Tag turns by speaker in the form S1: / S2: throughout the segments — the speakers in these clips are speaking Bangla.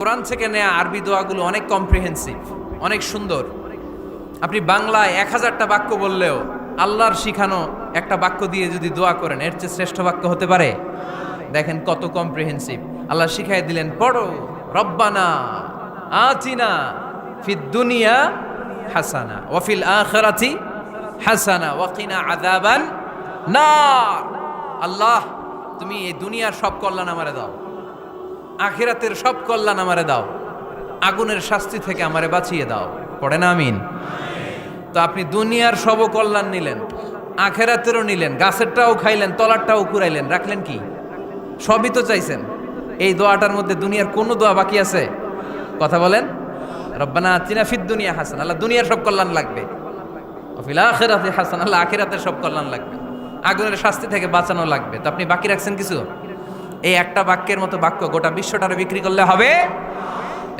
S1: কোরআন থেকে নেয়া আরবি দোয়াগুলো অনেক কম্প্রিহেন্সিভ, অনেক সুন্দর। আপনি বাংলায় 1000টা বাক্য বললেও আল্লাহর শিখানো একটা বাক্য দিয়ে যদি দোয়া করেন, এর চেয়ে শ্রেষ্ঠ বাক্য হতে পারে? দেখেন কত কম্প্রিহেন্সিভ। আল্লাহ শিখাই দিলেন, পড়ো রব্বানা আতিনা ফিদ দুনিয়া হাসানা ওয়া ফিল আখিরাতি হাসানা ওয়া কিনা আযাবান নার। আল্লাহ, তুমি এই দুনিয়ার সব কল্যাণ আমারে দাও, আখিরাতের সব কল্যাণ আমারে দাও, আগুনের শাস্তি থেকে আমারে বাঁচিয়ে দাও। পড়েন আমিন। তো আপনি দুনিয়ার সব কল্যাণ নিলেন, আখিরাতেরও নিলেন, গাছেরটাও খাইলেন, তলারটাও কুড়াইলেন, রাখলেন কি? সবই তো চাইছেন। এই দোয়াটার মধ্যে দুনিয়ার কোনো দোয়া বাকি আছে? কথা বলেন। রব্বানা আতিনা ফিদ দুনিয়া হাসান, আল্লাহ দুনিয়ার সব কল্যাণ লাগবে। ওয়া ফিল আখিরাতি হাসান, আল্লাহ আখিরাতের সব কল্যাণ লাগবে, আগুনের শাস্তি থেকে বাঁচানো লাগবে। তো আপনি বাকি রাখছেন কিছু? এই একটা বাক্যের মতো বাক্য গোটা বিশ্বটারে বিক্রি করলে হবে?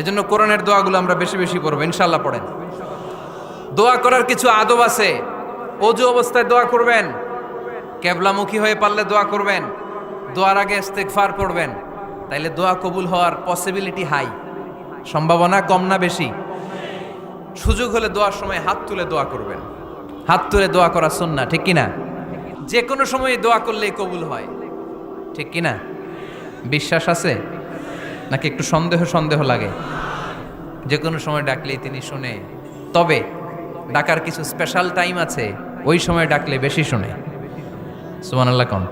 S1: এজন্য কোরআনের দোয়াগুলো আমরা বেশি বেশি পড়বো, ইনশাআল্লাহ। পড়েন। দোয়া করার কিছু আদব আছে। ওযু অবস্থায় দোয়া করবেন, কিবলামুখী হয়ে পারলে দোয়া করবেন, দোয়ার আগে ইস্তেগফার পড়বেন, তাইলে দোয়া কবুল হওয়ার পসিবিলিটি হাই, সম্ভাবনা কম না বেশি? সুযোগ হলে দোয়ার সময় হাত তুলে দোয়া করবেন। হাত তুলে দোয়া করা সুন্নাহ, ঠিক কিনা? যে কোনো সময় দোয়া করলেই কবুল হয়, ঠিক কিনা? বিশ্বাস আছে নাকি একটু সন্দেহ সন্দেহ লাগে? যে কোনো সময় ডাকলেই তিনি শুনে, তবে ডাকার কিছু স্পেশাল টাইম আছে, ওই সময় ডাকলে বেশি শুনে। সুবহানাল্লাহ কোন?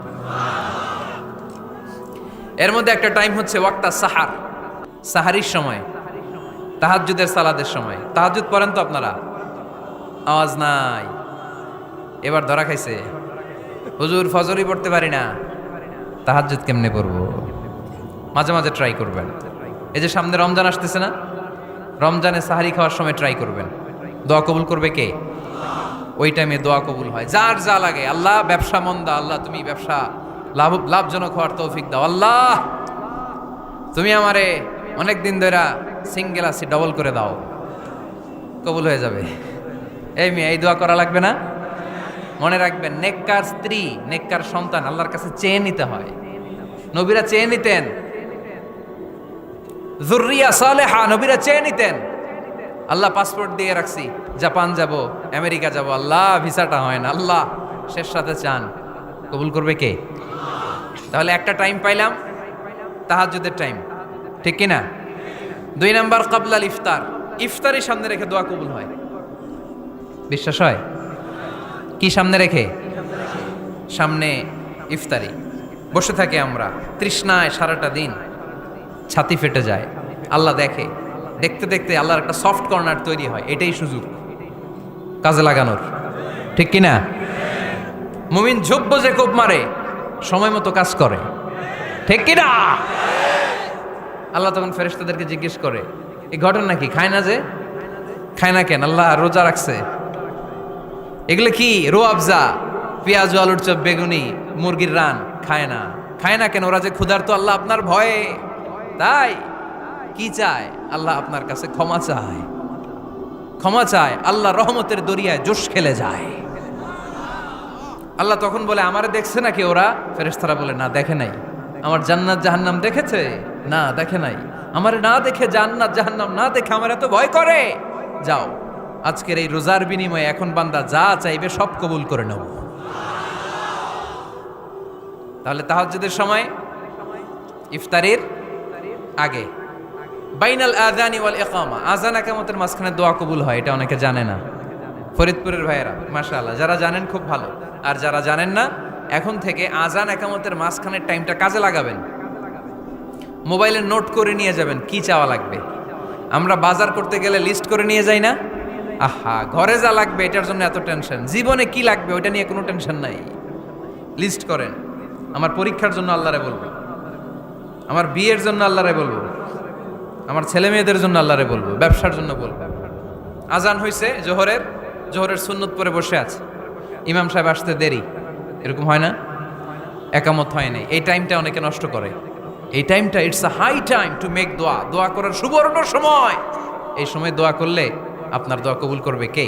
S1: এর মধ্যে একটা টাইম হচ্ছে ওয়াক্তা সাহার, সাহারির সময়, তাহাজ্জুদের সালাদের সময়। তাহাজ্জুদ পড়েন তো আপনারা? আওয়াজ নাই, এবার ধরা খাইছে। হুজুর ফজরই পড়তে পারি না, তাহাজ্জুদ কেমনে পড়বো? মাঝে মাঝে ট্রাই করবেন। এই যে সামনে রমজান আসতেছে না, রমজানে সাহারি খাওয়ার সময় ট্রাই করবেন। দোয়া কবুল করবে কে? ওই টাইমে দোয়া কবুল হয়। যার যা লাগে, আল্লাহ ব্যবসা মন্দা, আল্লাহ তুমি ব্যবসা লাভজনক হওয়ার তৌফিক দাও, আল্লাহ তুমি আমারে অনেক দিন ধরে সিঙ্গেল আছি, ডবল করে দাও, কবুল হয়ে যাবে। এই মেয়ে, এই দোয়া করা লাগবে না? মনে রাখবেন, নেককার স্ত্রী, নেককার সন্তান আল্লাহর কাছে চেয়ে নিতে হয়। নবীরা চেয়ে নিতেন, যুররিয়া সালেহা নবীরা চেয়ে নিতেন। আল্লাহ পাসপোর্ট দিয়ে রাখছি, জাপান যাব, আমেরিকা যাব, আল্লাহ ভিসাটা হয় না, আল্লাহ শেষ সাথে চান, কবুল করবে কে? তাহলে একটা টাইম পাইলাম, তাহাজ্জুদের টাইম, ঠিক কিনা? 2 নাম্বার ক্বাবলাল ইফতার, ইফতারি সামনে রেখে দোয়া কবুল হয়। বিশ্বাস হয়? কি সামনে রেখে? সামনে ইফতারি। বসে থাকি আমরা তৃষ্ণায় সারাটা দিন, ছাতি ফেটে যায়, আল্লাহ দেখে, দেখতে দেখতে আল্লাহর একটা সফট কর্নার তৈরি হয়। এটাই সুযোগ কাজে লাগানোর, ঠিক কিনা? মুমিন ঝোপ যে কোপ মারে, সময় মতো কাজ করে, ঠিক কিনা? আল্লাহ তখন ফেরেশতাদেরকে জিজ্ঞেস করে, এই ঘটনা কি? খায় না যে? খায় না কেন? আল্লাহ রোজা রাখছে। এগুলো কি? রো আফজা, পেঁয়াজ, আলুর চপ, বেগুনি, মুরগির রান, খায় না। খায় না কেন? ওরা যে ক্ষুধার্ত, আল্লাহ আপনার ভয়ে। তাই কি চায়? আল্লাহ আপনার কাছে ক্ষমা চায়, ক্ষমা চায়। আল্লাহ রহমতের দরিয়ায় জোশ খেলে যায়। আল্লাহ তখন বলে, আমারে দেখছে নাকি ওরা? ফেরেশতারা বলে, না দেখে নাই। আমার জান্নাত জাহান্নাম দেখেছে? না দেখে নাই। আমারে না দেখে, জান্নাত জাহান্নাম না দেখে আমার এত ভয় করে। যাও, আজকের এই রোজার বিনিময়ে এখন বান্দা যা চাইবে সব কবুল করে নেব। তাহলে তাহাজ্জুদের সময়, ইফতারির আগে, বাইনাল আযানি ওয়াল ইকামা, আযান ইকামতের মাঝখানে দোয়া কবুল হয়। এটা অনেকে জানে না। ফরিদপুরের ভাইয়েরা মাশাআল্লাহ, যারা জানেন খুব ভালো, আর যারা জানেন না, এখন থেকে আযান ইকামতের মাঝখানের টাইমটা কাজে লাগাবেন। মোবাইলে নোট করে নিয়ে যাবেন কি চাওয়া লাগবে। আমরা বাজার করতে গেলে লিস্ট করে নিয়ে যাই না? আহা, ঘরে যা লাগবে এটার জন্য এত টেনশন, জীবনে কি লাগবে ওইটা নিয়ে কোনো টেনশন নাই। লিস্ট করেন। আমার পরীক্ষার জন্য আল্লাহরে বলবো, আমার বিয়ের জন্য আল্লাহরে বলবো, আমার ছেলে মেয়েদের জন্য আল্লাহরে বলবো, ব্যবসার জন্য বলবো। আজান হয়েছে জোহরের সুন্নত পরে বসে আছে, ইমাম সাহেব আসতে দেরি, এরকম হয় না? একামত হয় নাই, এই টাইমটা অনেকে নষ্ট করে। এই টাইমটা it's a high time to make দোয়া, দোয়া করার সুবর্ণ সময়। এই সময় দোয়া করলে আপনার দোয়া কবুল করবে কে?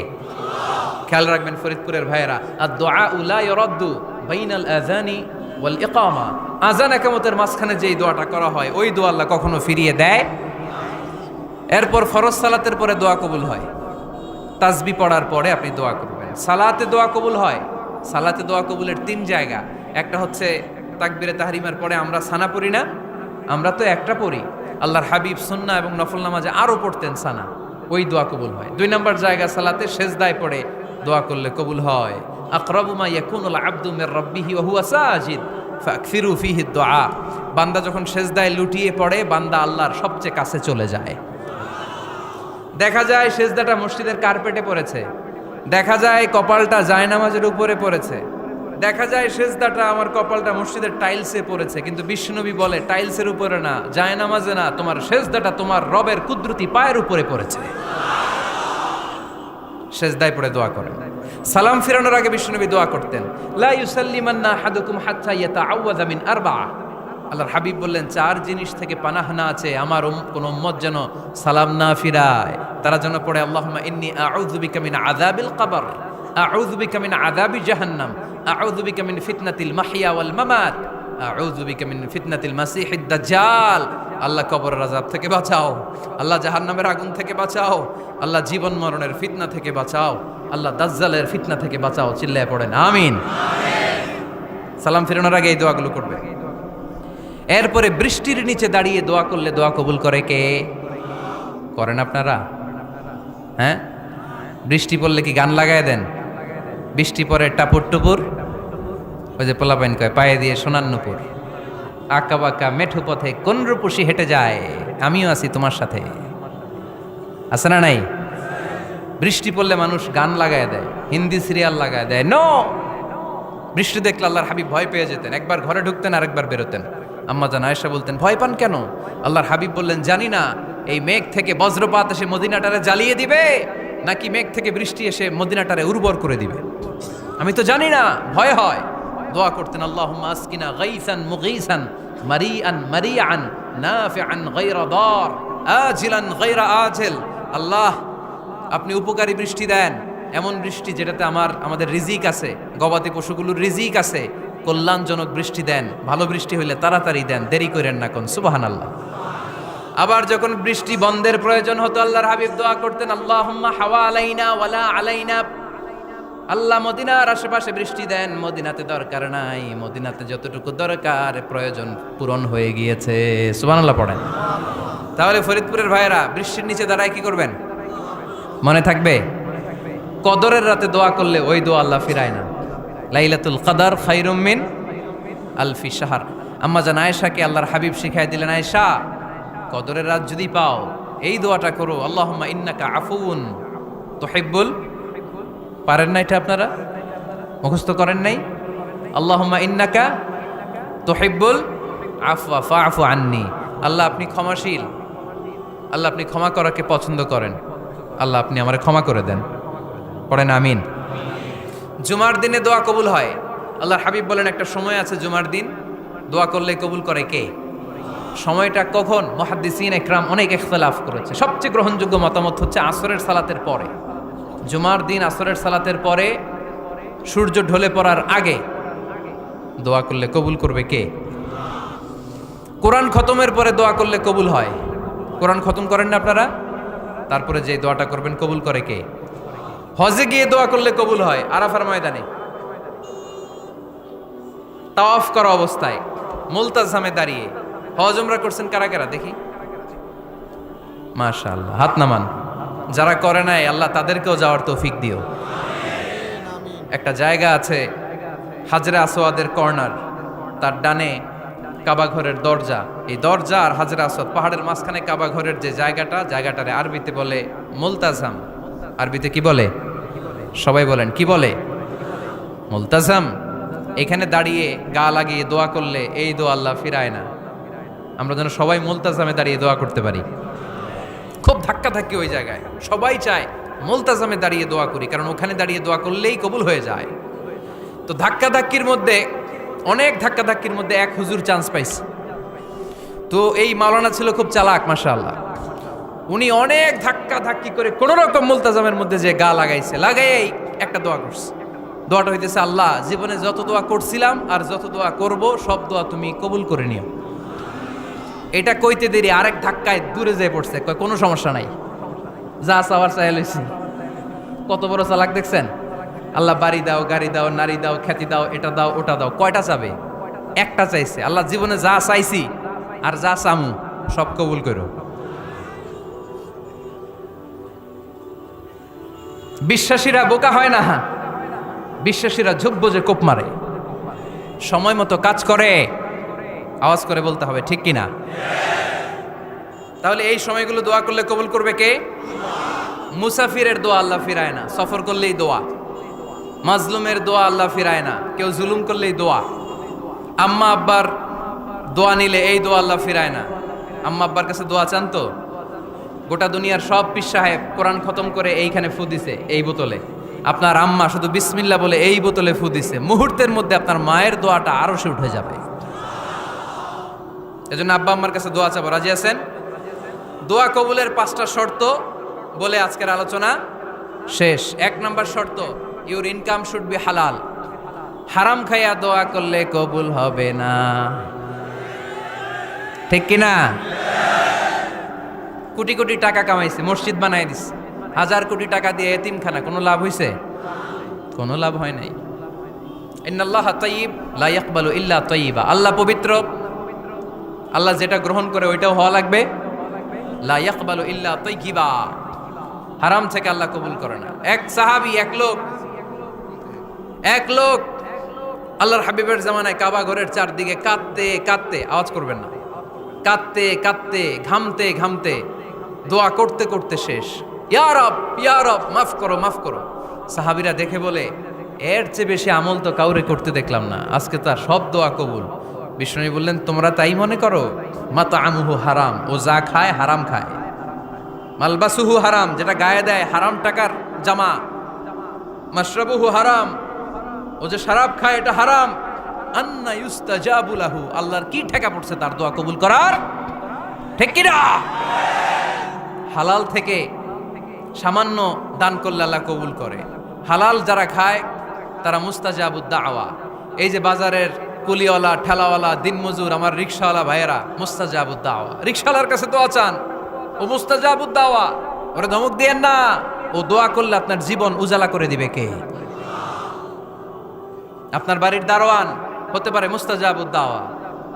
S1: খেয়াল রাখবেন ফরিদপুরের ভাইয়েরা, আর দোয়া লা ইউরাদ্দু বাইনাল আযানি ওয়াল ইকামা, আযান ইকামতের মাঝখানে যেই দোয়াটা করা হয়, ওই দোয়া আল্লাহ কখনো ফিরিয়ে দেয় এরপর ফরজ সালাতের পরে দোয়া কবুল হয়, তাসবিহ পড়ার পরে আপনি দোয়া করবেন। সালাতে দোয়া কবুল হয়, সালাতে দোয়া কবুলের 3 জায়গা। একটা হচ্ছে তাকবীরে তাহরিমার পরে আমরা সানা পড়ি না, আমরা তো একটা পড়ি, আল্লাহর হাবিব সুন্নাহ এবং নফল নামাজে আরও পড়তেন সানা, ওই দোয়া কবুল হয়। 2 নম্বর জায়গা সালাতে সেজদায় পড়ে দোয়া করলে কবুল হয়। আকরাবু মা ইয়াকুনুল আবদু মির রাব্বিহি ওয়া হুয়া সাজিদ ফাকসিরু ফিহি দুআ। বান্দা যখন সেজদায় লুটিয়ে পড়ে বান্দা আল্লাহর সবচেয়ে কাছে চলে যায়। দেখা যায় সেজদাটা মসজিদের কার্পেটে পড়েছে, দেখা যায় কপালটা জায়নামাজের উপরে পড়েছে, দেখা যায় সেজদাটা আমার কপালটা মসজিদের টাইলসে পড়েছে, কিন্তু বিশ্বনবী বলে টাইলসের উপরে না, জায়নামাজে না, তোমার সেজদাটা তোমার রবের কুদরতি পায়ের উপরে পড়েছে। সেজদায় পড়ে দোয়া করেন। সালাম ফিরানোর আগে বিশ্বনবী দোয়া করতেন, লা ইউসাল্লিমান্না আহাদুকুম হাত্তা ইয়াতাআওয়াযা মিন আরবা'a। আল্লাহর হাবিব বললেন 4 জিনিস থেকে পানাহ না আছে আমার কোন উম্মত যেন সালাম না ফিরায়। তারা যেন পড়ে আল্লাহুম্মা ইন্নী আউযু বিকা মিন আযাবিল কবর, আউযু বিকা মিন আযাবি জাহান্নাম, আউযু বিকা মিন ফিতনাতিল মাহইয়া ওয়াল মামাত, আউযু বিকা মিন ফিতনাতিল মাসিহিদ দাজ্জাল। আল্লাহ কবরের আযাব থেকে বাঁচাও, আল্লাহ জাহান্নামের আগুন থেকে বাঁচাও, আল্লাহ জীবন মরণের ফিতনা থেকে বাঁচাও, আল্লাহ দাজ্জালের ফিতনা থেকে বাঁচাও। চিল্লায় পড়েন আমিন। সালাম ফিরানোর আগে এই দোয়াগুলো করবে। এরপরে বৃষ্টির নিচে দাঁড়িয়ে দোয়া করলে দোয়া কবুল করে কে? করেন আপনারা? হ্যাঁ, বৃষ্টি পড়লে কি গান লাগায় দেন? বৃষ্টি পরে টাপুর টুপুর, ওই যে পোলাপাইন কয় পায়ে দিয়ে সোনার নুপুর, আঁকা বাঁকা মেঠো পথে কোন রূপসী হেঁটে যায়, আমিও আছি তোমার সাথে, আছে না নাই? বৃষ্টি পড়লে মানুষ গান লাগায় দেয়, হিন্দি সিরিয়াল লাগায় দেয়। নো, বৃষ্টি দেখলে আল্লাহর হাবিব ভয় পেয়ে যেতেন, একবার ঘরে ঢুকতেন আর একবার বেরোতেন। আম্মা জান আয়েশা বলতেন, ভয় পান কেন? আল্লাহর হাবিব বললেন, জানি না এই মেঘ থেকে বজ্রপাত এসে মদিনাটারে জ্বালিয়ে দিবে নাকি মেঘ থেকে বৃষ্টি এসে মদিনাটারে উর্বর করে দিবে, আমি তো জানি না, ভয় হয়। দোয়া করতেন, আল্লাহুম্মা আসকিনা গাইসান মুগীসান মারিআন মারিআন নাফিআন গায়রা দার আজিলান গায়রা আজিল। আল্লাহ, আপনি উপকারী বৃষ্টি দেন, এমন বৃষ্টি যেটাতে আমাদের রিজিক আছে, গবাদি পশুগুলোর রিজিক আছে, কল্যাণজনক বৃষ্টি দেন, ভালো বৃষ্টি হইলে তাড়াতাড়ি দেন, দেরি করেন না কোন। সুবহানাল্লাহ। আবার যখন বৃষ্টি বন্ধের প্রয়োজন হতো আল্লাহর হাবিব দোয়া করতেন, আল্লাহুম্মা হাওয়া আলাইনা ওয়ালা আলাইনা। আল্লাহ মদিনার আশেপাশে বৃষ্টি দেন, মদিনাতে দরকার নাই, মদিনাতে যতটুকু দরকার প্রয়োজন পূরণ হয়ে গিয়েছে। সুবহানাল্লাহ পড়েন। তাহলে ফরিদপুরের ভাইয়েরা বৃষ্টির নিচে দাঁড়ায় কি করবেন? মনে থাকবে কদরের রাতে দোয়া করলে ওই দোয়া আল্লাহ ফিরায় না। লাইলাতুল কদর খায়রুম মিন আলফি শাহর। আম্মা জান আয়েশাকে আল্লাহর হাবিব শিখাই দিলেন, আয়েশা কদরের রাত যদি পাও এই দোয়াটা করো, আল্লাহুম্মা ইন্নাকা আফুউন তুহিব্বুল। পারেন না এটা? আপনারা মুখস্থ করেন নাই? আল্লাহুম্মা ইন্নাকা তুহিব্বুল আফওয়া ফাআফু আন্নি। আল্লাহ আপনি ক্ষমাশীল, আল্লাহ আপনি ক্ষমা করাকে পছন্দ করেন, আল্লাহ আপনি আমারে ক্ষমা করে দেন। পড়েন আমিন। জুমার দিনে দোয়া কবুল হয়। আল্লাহর হাবিব বলেন একটা সময় আছে জুমার দিন দোয়া করলে কবুল করে কে? সময়টা কখন? মুহাদ্দিসিন ইকরাম অনেক ইখতিলাফ করেছে। সবচেয়ে গ্রহণযোগ্য মতামত হচ্ছে আসরের সালাতের পরে। জুমার দিন আসরের সালাতের পরে সূর্য ঢলে পড়ার আগে দোয়া করলে কবুল করবে কে? কোরআন খতমের পরে দোয়া করলে কবুল হয়। কোরআন খতম করেন না আপনারা? তারপরে যে দোয়াটা করবেন কবুল করে কে? হজে গিয়ে দোয়া করলে কবুল হয়। আরাফার ময়দানে তাওয়াফ করা অবস্থায় মুলতাজামে দাঁড়িয়ে। হজ উমরা করছেন কারা কারা দেখি? মাশাআল্লাহ, হাত নামান। যারা করে নাই আল্লাহ তাদেরকেও যাওয়ার তৌফিক দিও। একটা জায়গা আছে হাজরে আসওয়াদের কর্নার, তার ডানে কাবা ঘরের দরজা। এই দরজা আর হাজরে আসওয়াদ পাহাড়ের মাঝখানে কাবা ঘরের যে জায়গাটারে আরবিতে বলে মুলতাজাম। আরবিতে কি বলে? সবাই বলেন কি বলে? মুলতাজাম। এখানে দাঁড়িয়ে গা লাগিয়ে দোয়া করলে এই দোয়া আল্লাহ ফিরায় না। আমরা যেন সবাই মুলতাজামে দাঁড়িয়ে দোয়া করতে পারি। খুব ধাক্কা ধাক্কি ওই জায়গায়, সবাই চায় মুলতাজামে দাঁড়িয়ে দোয়া করি, কারণ ওখানে দাঁড়িয়ে দোয়া করলেই কবুল হয়ে যায়। তো ধাক্কা ধাক্কির মধ্যে, অনেক ধাক্কা ধাক্কির মধ্যে এক হুজুর চান্স পাইছে। তো এই মাওলানা ছিল খুব চালাক, মাশাআল্লাহ। উনি অনেক ধাক্কা ধাক্কি করে কোন রকম মুলতাজামের মধ্যে যে গা লাগাইছে, লাগাই একটা দোয়া করছে। দোয়াটা হইতেছে, আল্লাহ জীবনে যত দোয়া করছিলাম আর যত দোয়া করব সব দোয়া তুমি কবুল করে নিও। এটা কইতে দেরি আরেক ধাক্কায় দূরে যেয়ে পড়ছে, কয় কোনো সমস্যা নাই, যা চাওয়ার চাই লইছি। কত বড় চালাক দেখছেন? আল্লাহ বাড়ি দাও, গাড়ি দাও, নারী দাও, খ্যাতি দাও, এটা দাও, ওটা দাও, কয়টা চাবে? একটা চাইছে। আল্লাহ জীবনে যা চাইছি আর যা চামু সব কবুল করো। বিশ্বাসীরা বোকা হয় না, বিশ্বাসীরা ঝুব্ব যে কোপ মারে, সময় মতো কাজ করে। আওয়াজ করে বলতে হবে ঠিক কিনা? তাহলে এই সময়গুলো দোয়া করলে কবুল করবে কে? মুসাফিরের দোয়া আল্লাহ ফিরায় না, সফর করলেই দোয়া। মাজলুমের দোয়া আল্লাহ ফিরায় না, কেউ জুলুম করলেই দোয়া। আম্মা আব্বার দোয়া নিলে এই দোয়া আল্লাহ ফিরায় না। আম্মা আব্বার কাছে দোয়া চান তো? গোটা দুনিয়ার সব পীর সাহেব কোরআন খতম করে এইখানে ফু দিছে এই বোতলে, আপনার আম্মা শুধু বিসমিল্লাহ বলে এই বোতলে ফু দিছে, মুহূর্তের মধ্যে আপনার মায়ের দোয়াটা আরো সে উঠে যাবে। এজন্য আব্বা আম্মার কাছে দোয়া চাবো, রাজি আছেন? দোয়া কবুলের 5টা শর্ত বলে আজকের আলোচনা শেষ। 1 নম্বর শর্ত, ইউর ইনকাম শুড বি হালাল। হারাম খাইয়া দোয়া করলে কবুল হবে না, ঠিক কিনা? কোটি কোটি টাকা কামাইছে, মসজিদ বানাই দিছে, 1000 কোটি টাকা দিয়ে এতিমখানা, কোনো লাভ হইছে? কোনো লাভ হয় নাই। ইন্নাল্লাহা তাইয়্যিব লা ইয়াকবালু ইল্লা তাইয়্যিবা। আল্লাহ পবিত্র, আল্লাহ যেটা গ্রহণ করে ওইটাও হওয়া লাগবে। লা ইয়াকবালু ইল্লা তাইয়্যিবা, হারাম থেকে আল্লাহ কবুল করে না। এক সাহাবী, এক লোক আল্লাহর হাবিবের জামানায় কাবা ঘরের চারদিকে কাঁদতে কাঁদতে, আওয়াজ করবেন না, কাঁদতে কাঁদতে, ঘামতে ঘামতে, দোয়া করতে করতে শেষ। ইয়া রব, ইয়া রব, মাফ করো, মাফ করো। সাহাবীরা দেখে বলে, এর চেয়ে বেশি আমল তো কাউরে করতে দেখলাম না, আজকে তার সব দোয়া কবুল। বিষ্ণু বললেন, তোমরা তাই মনে করো? মাতআমুহু হারাম, ও যা খায় হারাম খায়। মালবাসুহু হারাম, যেটা গায়ে দেয় হারাম টাকার জামা। মাশরাবুহু হারাম, ও যে শরাব খায় এটা হারাম। আন্না ইউস্তাজাবু লাহু, আল্লাহর কি ঠেকা পড়ছে তার দোয়া কবুল করার? ঠিক কি না? হালাল থেকে সামান্য দান করলে আল্লাহ কবুল করে। হালাল যারা খায় তারা মুস্তাজাবুদ দাওয়া। এই যে বাজারের কুলিওয়ালা, ঠেলাওয়ালা, দিনমজুর, আমার রিকশাওয়ালা ভাইয়েরা, মুস্তাজাবুদ দাওয়া। রিকশাওয়ালার কাছে দোয়া চান, ও মুস্তাজাবুদ দাওয়া, ওরে ধমক দিয়েন না। ও দোয়া করলে আপনার জীবন উজালা করে দিবে কে? আপনার বাড়ির দারোয়ান হতে পারে মুস্তাজাবুদ দাওয়া,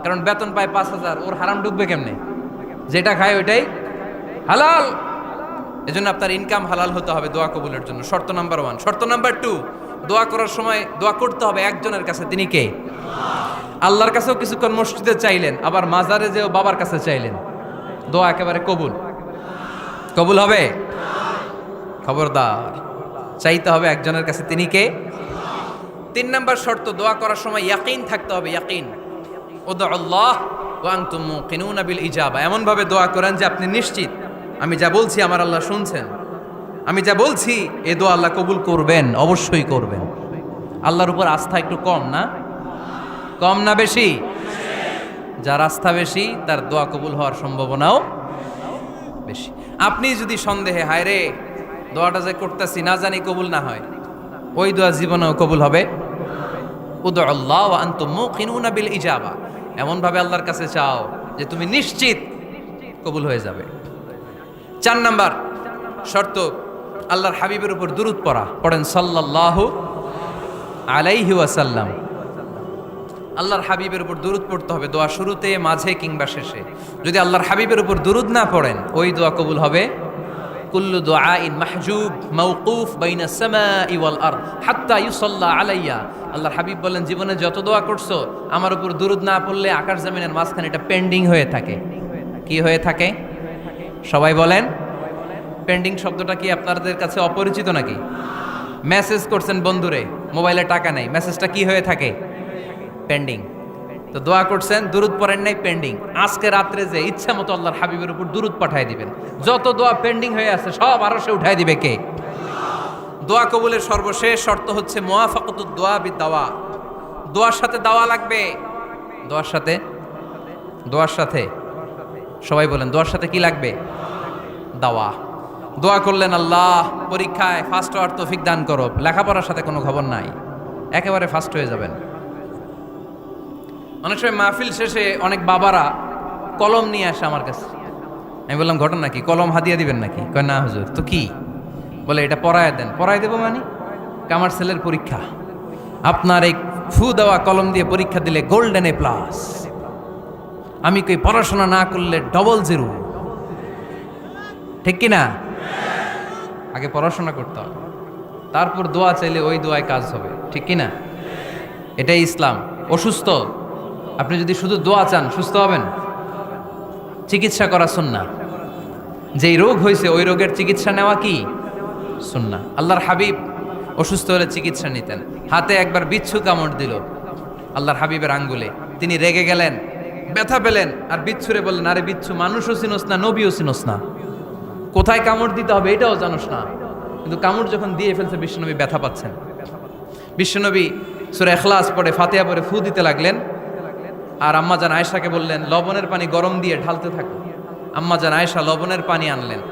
S1: কারণ বেতন পায় 5000, ওর হারাম ঢুকবে কেমনে? যেটা খায় ওইটাই হালাল। এজন্য আপনার ইনকাম হালাল হতে হবে দোয়া কবুলের জন্য। শর্ত নাম্বার 1। শর্ত নাম্বার 2, দোয়া করার সময় দোয়া করতে হবে একজনের কাছে, তিনি কে? আল্লাহর কাছেও কিছুক্ষণ মসজিদে চাইলেন, আবার মাজারে যেও বাবার কাছে চাইলেন, দোয়া একেবারে কবুল। কবুল হবে? খবরদার, চাইতে হবে একজনের কাছে, তিনি কে? 3 নাম্বার শর্ত, দোয়া করার সময় ইয়াকিন থাকতে হবে। ইয়াকিন, উদউল্লাহ ওয়া আনতুম মুকিনুনা বিল ইজাবা। এমন ভাবে দোয়া করেন যে আপনি নিশ্চিত আমি যা বলছি আমার আল্লাহ শুনছেন, আমি যা বলছি এ দোয়া আল্লাহ কবুল করবেন, অবশ্যই করবেন। আল্লাহর উপর আস্থা একটু কম না? কম না বেশি? যার আস্থা বেশি তার দোয়া কবুল হওয়ার সম্ভাবনাও বেশি। আপনি যদি সন্দেহে, হায় রে দোয়াটা যে করতেছি না জানি কবুল না হয়, ওই দোয়া জীবনেও কবুল হবে। উদউল্লাহ ওয়া আনতুম মুকিনুনা বিল ইজাবা, এমন ভাবে আল্লাহর কাছে চাও যে তুমি নিশ্চিত কবুল হয়ে যাবে। 4 নাম্বার শর্ত, আল্লাহর হাবিবের উপর দুরূদ পড়া। পড়েন সাল্লাল্লাহু আলাইহি ওয়াসাল্লাম। আল্লাহর হাবিবের উপর দুরূদ পড়তে হবে দোয়া শুরুতে, মাঝে কিংবা শেষে। যদি আল্লাহর হাবিবের উপর দুরূদ না পড়েন, ওই দোয়া কবুল হবে। কুল্লু দুআইন মাহজুব মাওকুফ বাইনা সামাই ওয়াল আরদ হাত্তা ইউসাল্লা আলাইয়া। আল্লাহর হাবিব বলেন, জীবনে যত দোয়া করছো আমার উপর দুরূদ না পড়লে আকাশ জমিনের মাঝখানে এটা পেন্ডিং হয়ে থাকে। কি হয়ে থাকে? সবাই বলেন। পেন্ডিং শব্দটা কি আপনাদের কাছে অপরিচিত নাকি? মেসেজ করছেন বন্ধুরে, মোবাইলে টাকা নেই, মেসেজটা কি হয়ে থাকে? পেন্ডিং। তো দোয়া করছেন, দুরূদ পড়েন নাই, পেন্ডিং। আজকে রাত্রে যে ইচ্ছা মতো আল্লাহর হাবিবের উপর দুরূদ পাঠায় দিবেন, যত দোয়া পেন্ডিং হয়ে আছে সব আরো সে উঠায় দিবে কে? দোয়া কবুলের সর্বশেষ শর্ত হচ্ছে মুওয়াফাকাতুদ দোয়া বিদ-দাওয়া। দোয়ার সাথে দাওয়া লাগবে। দোয়ার সাথে সবাই বলেন, দোয়ার সাথে কি লাগবে? দাওয়া। দোয়া করলেন, আল্লাহ পরীক্ষায় ফার্স্ট হওয়ার তৌফিক দান করো, লেখাপড়ার সাথে কোনো খবর নাই, একেবারে ফার্স্ট হয়ে যাবেন। অনেক সময় মাহফিল শেষে অনেক বাবারা কলম নিয়ে আসে আমার কাছে। আমি বললাম ঘটনা কি, কলম হাদিয়া দিবেন নাকি? কয় না হুজুর। তো কি? বলে এটা পড়ায় দেন। পড়ায় দেবো মানে? আমার ছেলের পরীক্ষা, আপনার এই ফু দেওয়া কলম দিয়ে পরীক্ষা দিলে গোল্ডেন এ প্লাস। আমি কই পড়াশোনা না করলে ডবল জিরো, ঠিক কিনা? আগে পড়াশোনা করতে হবে, তারপর দোয়া চাইলে ওই দোয়ায় কাজ হবে, ঠিক কিনা? এটাই ইসলাম। অসুস্থ আপনি যদি শুধু দোয়া চান সুস্থ হবেন? চিকিৎসা করা সুন্নাহ। যেই রোগ হয়েছে ওই রোগের চিকিৎসা নেওয়া কি সুন্নাহ। আল্লাহর হাবিব অসুস্থ হলে চিকিৎসা নিতেন। হাতে একবার বিচ্ছু কামড় দিল আল্লাহর হাবিবের আঙ্গুলে, তিনি রেগে গেলেন, ব্যথা পেলেন, আর বিচ্ছুরে বললেন, আরে বিচ্ছু, মানুষও চিনোস না, নবীও চিনোস না, কোথায় কামড় দিতে হবে এটাও জানোস না। কিন্তু কামড় যখন দিয়ে ফেলছে বিশ্বনবী ব্যথা পাচ্ছেন। বিশ্বনবী সূরা ইখলাস পড়ে ফাতিহা পড়ে ফু দিতে লাগলেন, আর আম্মাজান আয়েশাকে বললেন লবণের পানি গরম দিয়ে ঢালতে থাকো। আম্মাজান আয়েশা লবণের পানি আনলেন।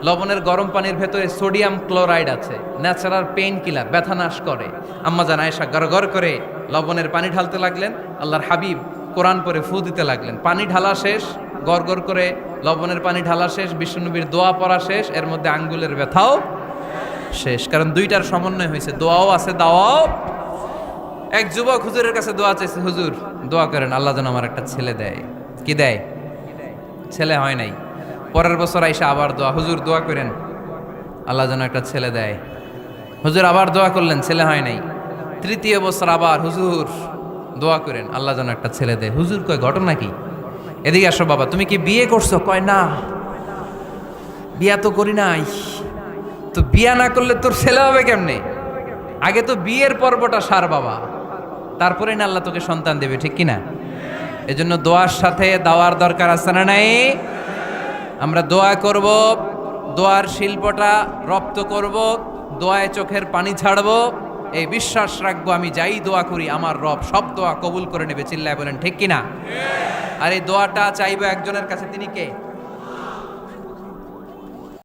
S1: লবণের গরম পানির ভেতরে সোডিয়াম ক্লোরাইড আছে, ন্যাচারাল পেইন কিলার, ব্যথা নাশ করে। আম্মাজান আয়েশা গড়গড় করে লবণের পানি ঢালতে লাগলেন, আল্লাহর হাবিব কোরআন পড়ে ফু দিতে লাগলেন। পানি ঢালা শেষ, গড়গড় করে লবণের পানি ঢালা শেষ, বিশ্বনবীর দোয়া পড়া শেষ, এর মধ্যে আঙ্গুলের ব্যথাও শেষ। কারণ দুইটার সমন্বয় হয়েছে, দোয়াও আছে দাওয়াও। এক যুবক হুজুরের কাছে দোয়া চাইছে, হুজুর দোয়া করেন আল্লাহ যেন আমার একটা ছেলে দেয়। কি দেয়? ছেলে হয় নাই। পরের বছর আইসা আবার দোয়া, হুজুর দোয়া করেন আল্লাহ যেন একটা ছেলে দেয়। হুজুর আবার দোয়া করলেন, ছেলে হয় নাই। তৃতীয় বছর আবার, হুজুর দোয়া করেন আল্লাহ যেন একটা ছেলে দেয়। হুজুর কয় ঘটনা কি? এদিকে আসো বাবা, তুমি কি বিয়ে করছো? কয় না, বিয়া তো করি নাই। তো বিয়া না করলে তোর ছেলে হবে কেমনে? আগে তো বিয়ের পর্বটা সার বাবা, তারপরে না আল্লাহ তোকে সন্তান দেবে, ঠিক কিনা? এজন্য দোয়ার সাথে দাওয়ার দরকার আছে না নাই? আমরা দোয়া করব, দোয়ার শিল্পটা রপ্ত করব, দোয়ায় চোখের পানি ছাড়ব, এই বিশ্বাস রাখবো আমি যাই দোয়া করি আমার রব সব দোয়া কবুল করে নেবে। চিল্লায় বলেন ঠিক কিনা? আর এই দোয়াটা চাইবো একজনের কাছে, তিনি কে?